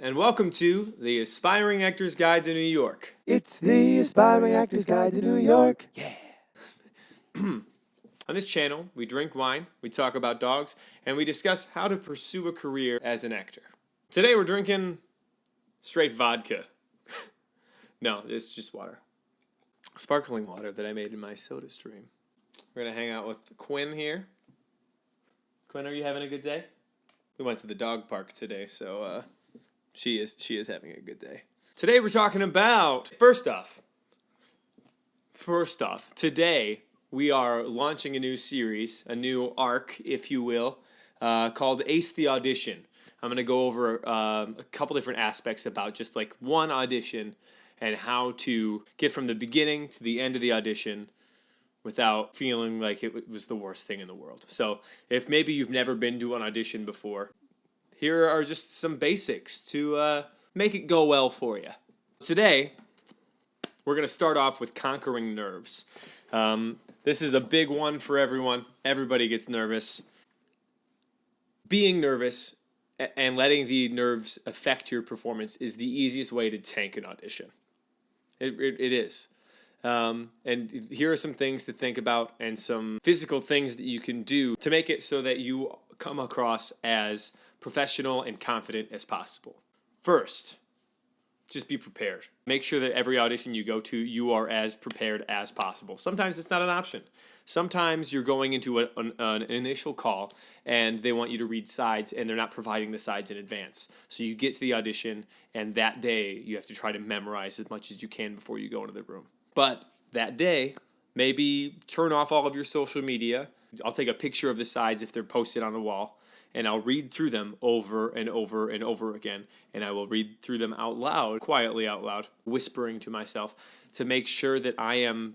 and welcome to the Aspiring Actor's Guide to New York. It's the Aspiring Actor's Guide to New York. Yeah. On this channel, we drink wine, we talk about dogs, and we discuss how to pursue a career as an actor. Today we're drinking straight vodka. No, it's just water. Sparkling water that I made in my soda stream. We're going to hang out with Quinn here. Quinn, are you having a good day? We went to the dog park today, so she is having a good day. Today we're talking about, first off, today we are launching a new series, a new arc, if you will, called Ace the Audition. I'm going to go over a couple different aspects about just like one audition and how to get from the beginning to the end of the audition without feeling like it was the worst thing in the world. So if maybe you've never been to an audition before, here are just some basics to make it go well for you. Today, we're going to start off with conquering nerves. This is a big one for everyone. Everybody gets nervous. Being nervous and letting the nerves affect your performance is the easiest way to tank an audition. It is. And here are some things to think about and some physical things that you can do to make it so that you come across as professional and confident as possible. First, just be prepared. Make sure that every audition you go to, you are as prepared as possible. Sometimes it's not an option. Sometimes you're going into an initial call and they want you to read sides and they're not providing the sides in advance. So you get to the audition and that day you have to try to memorize as much as you can before you go into the room. But that day, maybe turn off all of your social media. I'll take a picture of the sides if they're posted on the wall, and I'll read through them over and over and over again. And I will read through them out loud, quietly out loud, whispering to myself to make sure that I am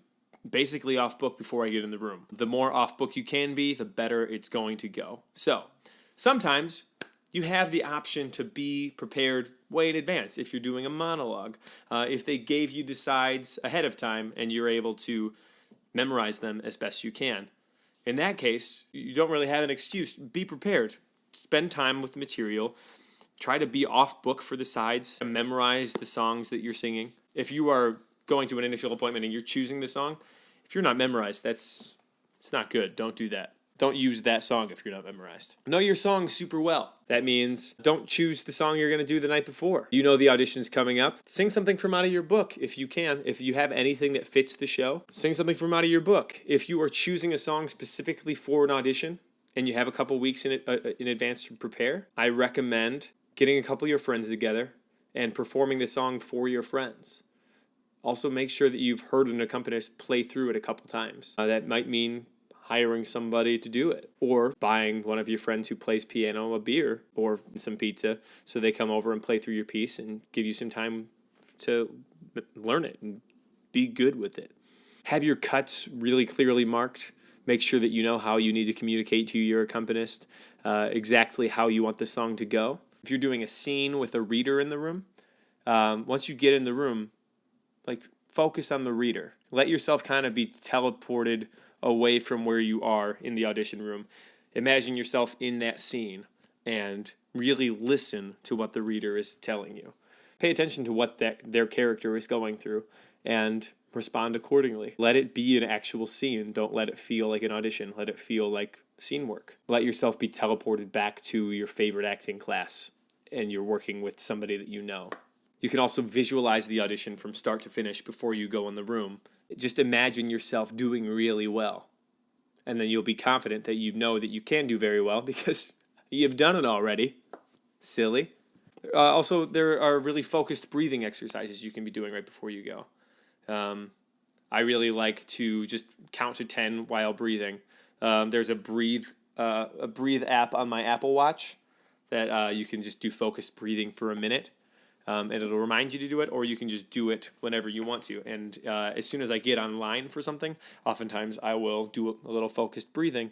basically off book before I get in the room. The more off book you can be, the better it's going to go. So sometimes you have the option to be prepared way in advance if you're doing a monologue. If they gave you the sides ahead of time and you're able to memorize them as best you can. In that case, you don't really have an excuse. Be prepared. Spend time with the material. Try to be off book for the sides. Memorize the songs that you're singing. If you are going to an initial appointment and you're choosing the song, if you're not memorized, it's not good. Don't do that. Don't use that song if you're not memorized. Know your song super well. That means don't choose the song you're going to do the night before. You know the audition's coming up. Sing something from out of your book if you can. If you have anything that fits the show, sing something from out of your book. If you are choosing a song specifically for an audition and you have a couple weeks in advance to prepare, I recommend getting a couple of your friends together and performing the song for your friends. Also, make sure that you've heard an accompanist play through it a couple times. That might mean hiring somebody to do it, or buying one of your friends who plays piano a beer or some pizza so they come over and play through your piece and give you some time to learn it and be good with it. Have your cuts really clearly marked. Make sure that you know how you need to communicate to your accompanist, exactly how you want the song to go. If you're doing a scene with a reader in the room, once you get in the room, focus on the reader. Let yourself kind of be teleported away from where you are in the audition room. Imagine yourself in that scene and really listen to what the reader is telling you. Pay attention to what their character is going through and respond accordingly. Let it be an actual scene. Don't let it feel like an audition. Let it feel like scene work. Let yourself be teleported back to your favorite acting class and you're working with somebody that you know. You can also visualize the audition from start to finish before you go in the room. Just imagine yourself doing really well. And then you'll be confident that you know that you can do very well because you've done it already. Silly. Also, there are really focused breathing exercises you can be doing right before you go. I really like to just count to 10 while breathing. There's a breathe app on my Apple Watch that you can just do focused breathing for a minute. And it'll remind you to do it, or you can just do it whenever you want to. And as soon as I get online for something, oftentimes I will do a little focused breathing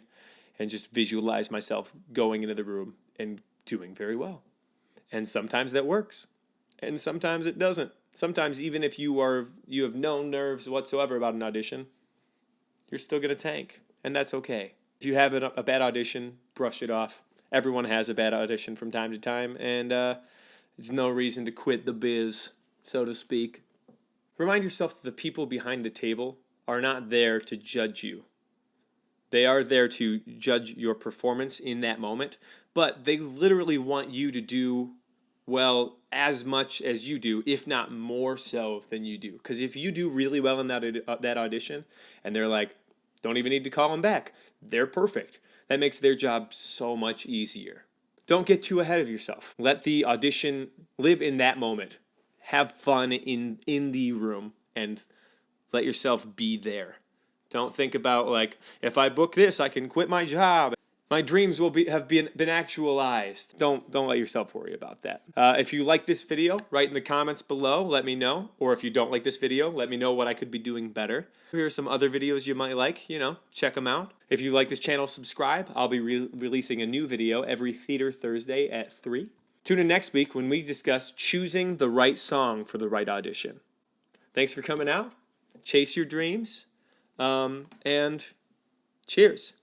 and just visualize myself going into the room and doing very well. And sometimes that works, and sometimes it doesn't. Sometimes even if you have no nerves whatsoever about an audition, you're still going to tank, and that's okay. If you have a bad audition, brush it off. Everyone has a bad audition from time to time, and There's no reason to quit the biz, so to speak. Remind yourself that the people behind the table are not there to judge you. They are there to judge your performance in that moment, but they literally want you to do well as much as you do, if not more so than you do. Because if you do really well in that audition, and they're like, don't even need to call them back, they're perfect. That makes their job so much easier. Don't get too ahead of yourself. Let the audition live in that moment. Have fun in the room and let yourself be there. Don't think about like, if I book this, I can quit my job. My dreams will have been actualized. Don't let yourself worry about that. If you like this video, write in the comments below. Let me know. Or if you don't like this video, let me know what I could be doing better. Here are some other videos you might like. Check them out. If you like this channel, subscribe. I'll be releasing a new video every Theater Thursday at 3. Tune in next week when we discuss choosing the right song for the right audition. Thanks for coming out. Chase your dreams. And cheers.